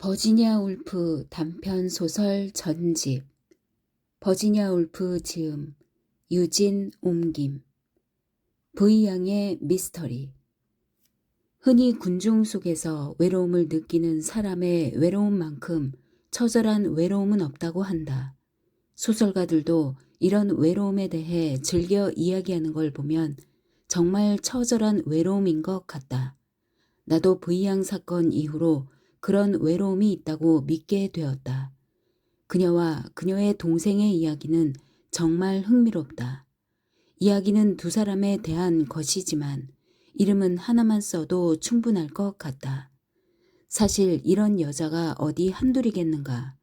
버지니아 울프 단편 소설 전집. 버지니아 울프 지음 유진 옮김. V양의 미스터리. 흔히 군중 속에서 외로움을 느끼는 사람의 외로움만큼 처절한 외로움은 없다고 한다. 소설가들도 이런 외로움에 대해 즐겨 이야기하는 걸 보면 정말 처절한 외로움인 것 같다. 나도 V양 사건 이후로 그런 외로움이 있다고 믿게 되었다. 그녀와 그녀의 동생의 이야기는 정말 흥미롭다. 이야기는 두 사람에 대한 것이지만 이름은 하나만 써도 충분할 것 같다. 사실 이런 여자가 어디 한둘이겠는가.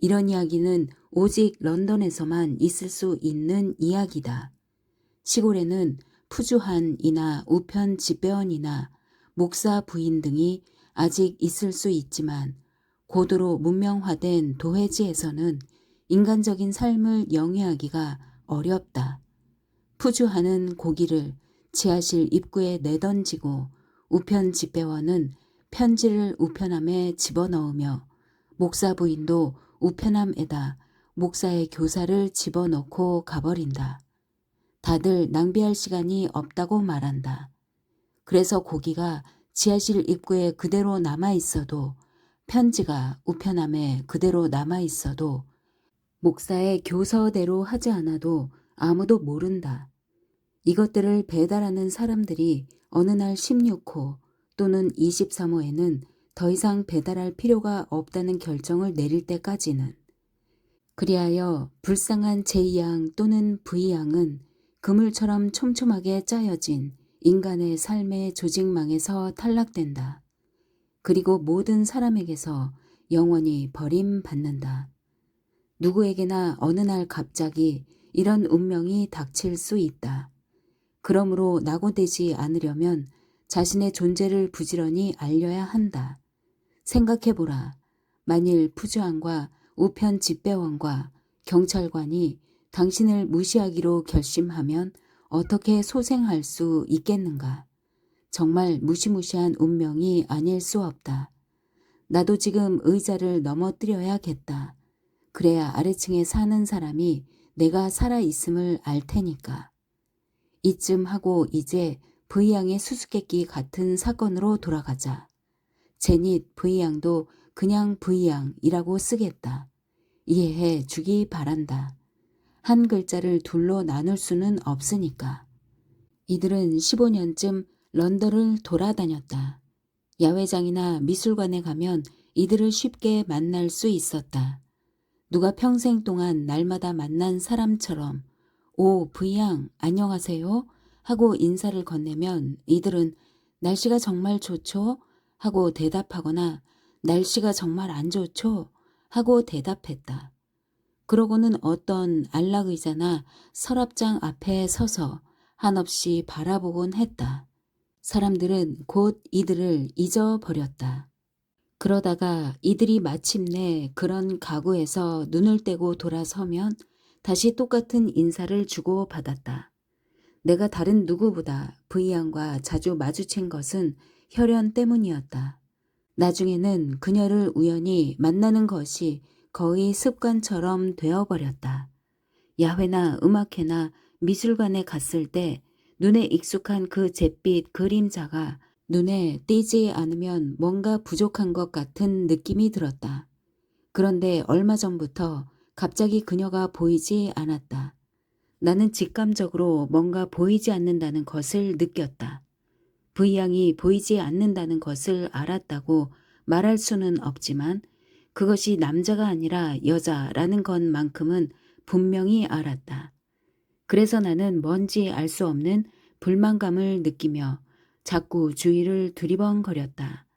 이런 이야기는 오직 런던에서만 있을 수 있는 이야기다. 시골에는 푸주한이나 우편 집배원이나 목사 부인 등이 아직 있을 수 있지만 고도로 문명화된 도회지에서는 인간적인 삶을 영위하기가 어렵다. 푸주한은 고기를 지하실 입구에 내던지고 우편 집배원은 편지를 우편함에 집어넣으며 목사 부인도 우편함에다 목사의 교사를 집어넣고 가버린다. 다들 낭비할 시간이 없다고 말한다. 그래서 고기가 지하실 입구에 그대로 남아있어도 편지가 우편함에 그대로 남아있어도 목사의 교서대로 하지 않아도 아무도 모른다. 이것들을 배달하는 사람들이 어느 날 16호 또는 23호에는 더 이상 배달할 필요가 없다는 결정을 내릴 때까지는. 그리하여 불쌍한 J양 또는 V양은 그물처럼 촘촘하게 짜여진 인간의 삶의 조직망에서 탈락된다. 그리고 모든 사람에게서 영원히 버림받는다. 누구에게나 어느 날 갑자기 이런 운명이 닥칠 수 있다. 그러므로 낙오되지 않으려면 자신의 존재를 부지런히 알려야 한다. 생각해보라. 만일 푸주한과 우편 집배원과 경찰관이 당신을 무시하기로 결심하면 어떻게 소생할 수 있겠는가? 정말 무시무시한 운명이 아닐 수 없다. 나도 지금 의자를 넘어뜨려야겠다. 그래야 아래층에 사는 사람이 내가 살아있음을 알 테니까. 이쯤 하고 이제 V양의 수수께끼 같은 사건으로 돌아가자. 제닛 V양도 그냥 V양이라고 쓰겠다. 이해해 주기 바란다. 한 글자를 둘로 나눌 수는 없으니까. 이들은 15년쯤 런던을 돌아다녔다. 야외장이나 미술관에 가면 이들을 쉽게 만날 수 있었다. 누가 평생 동안 날마다 만난 사람처럼 오, V양, 안녕하세요 하고 인사를 건네면 이들은 날씨가 정말 좋죠? 하고 대답하거나 날씨가 정말 안 좋죠? 하고 대답했다. 그러고는 어떤 안락의자나 서랍장 앞에 서서 한없이 바라보곤 했다. 사람들은 곧 이들을 잊어버렸다. 그러다가 이들이 마침내 그런 가구에서 눈을 떼고 돌아서면 다시 똑같은 인사를 주고받았다. 내가 다른 누구보다 V양과 자주 마주친 것은 혈연 때문이었다. 나중에는 그녀를 우연히 만나는 것이 거의 습관처럼 되어버렸다. 야외나 음악회나 미술관에 갔을 때 눈에 익숙한 그 잿빛 그림자가 눈에 띄지 않으면 뭔가 부족한 것 같은 느낌이 들었다. 그런데 얼마 전부터 갑자기 그녀가 보이지 않았다. 나는 직감적으로 뭔가 보이지 않는다는 것을 느꼈다. V양이 보이지 않는다는 것을 알았다고 말할 수는 없지만 그것이 남자가 아니라 여자라는 것만큼은 분명히 알았다. 그래서 나는 뭔지 알 수 없는 불만감을 느끼며 자꾸 주위를 두리번거렸다.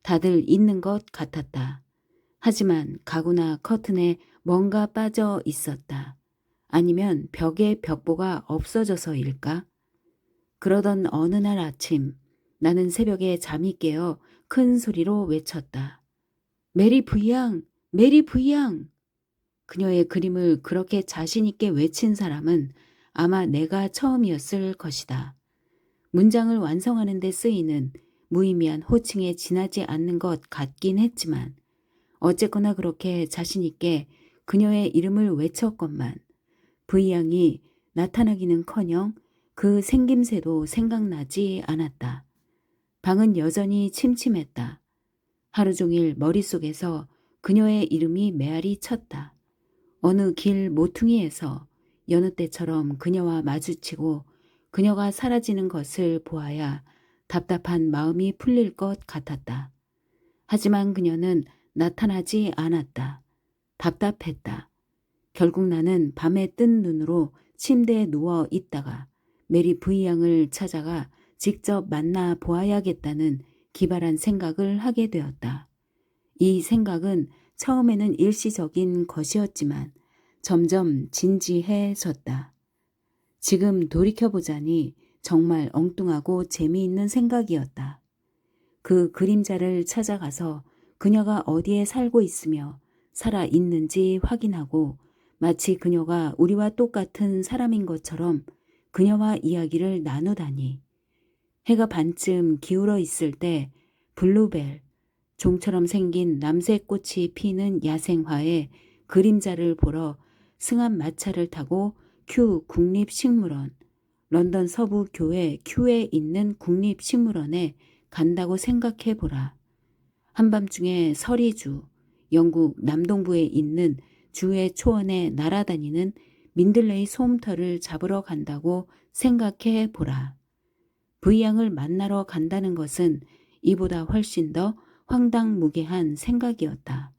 다들 있는 것 같았다. 하지만 가구나 커튼에 뭔가 빠져 있었다. 아니면 벽에 벽보가 없어져서일까? 그러던 어느 날 아침 나는 새벽에 잠이 깨어 큰 소리로 외쳤다. 메리 V양! 메리 V양! 그녀의 그림을 그렇게 자신 있게 외친 사람은 아마 내가 처음이었을 것이다. 문장을 완성하는 데 쓰이는 무의미한 호칭에 지나지 않는 것 같긴 했지만 어쨌거나 그렇게 자신있게 그녀의 이름을 외쳤건만 V양이 나타나기는커녕 그 생김새도 생각나지 않았다. 방은 여전히 침침했다. 하루 종일 머릿속에서 그녀의 이름이 메아리 쳤다. 어느 길 모퉁이에서 여느 때처럼 그녀와 마주치고 그녀가 사라지는 것을 보아야 답답한 마음이 풀릴 것 같았다. 하지만 그녀는 나타나지 않았다. 답답했다. 결국 나는 밤에 뜬 눈으로 침대에 누워 있다가 메리 V양을 찾아가 직접 만나 보아야겠다는 기발한 생각을 하게 되었다. 이 생각은 처음에는 일시적인 것이었지만 점점 진지해졌다. 지금 돌이켜보자니 정말 엉뚱하고 재미있는 생각이었다. 그 그림자를 찾아가서 그녀가 어디에 살고 있으며 살아 있는지 확인하고 마치 그녀가 우리와 똑같은 사람인 것처럼 그녀와 이야기를 나누다니. 해가 반쯤 기울어 있을 때 블루벨, 종처럼 생긴 남색꽃이 피는 야생화의 그림자를 보러 승합 마차를 타고 큐 국립식물원, 런던 서부 교회 큐에 있는 국립식물원에 간다고 생각해 보라. 한밤중에 서리주, 영국 남동부에 있는 주의 초원에 날아다니는 민들레이 솜털을 잡으러 간다고 생각해 보라. V양을 만나러 간다는 것은 이보다 훨씬 더 황당무계한 생각이었다.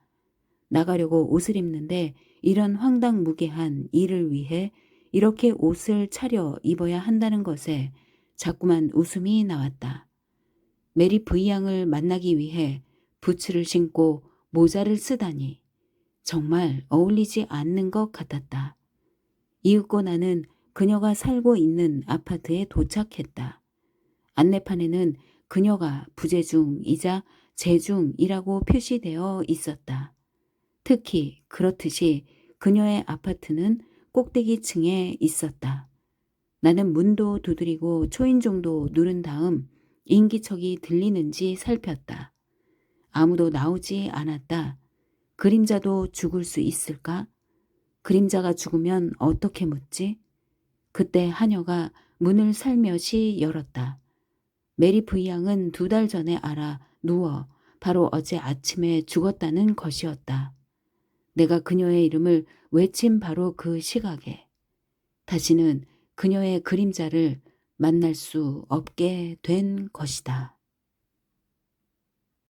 나가려고 옷을 입는데 이런 황당무계한 일을 위해 이렇게 옷을 차려 입어야 한다는 것에 자꾸만 웃음이 나왔다. 메리 V양을 만나기 위해 부츠를 신고 모자를 쓰다니 정말 어울리지 않는 것 같았다. 이윽고 나는 그녀가 살고 있는 아파트에 도착했다. 안내판에는 그녀가 부재중이자 재중이라고 표시되어 있었다. 특히 그렇듯이 그녀의 아파트는 꼭대기층에 있었다. 나는 문도 두드리고 초인종도 누른 다음 인기척이 들리는지 살폈다. 아무도 나오지 않았다. 그림자도 죽을 수 있을까? 그림자가 죽으면 어떻게 묻지? 그때 하녀가 문을 살며시 열었다. 메리 V양은 2달 전에 알아 누워 바로 어제 아침에 죽었다는 것이었다. 내가 그녀의 이름을 외친 바로 그 시각에 다시는 그녀의 그림자를 만날 수 없게 된 것이다.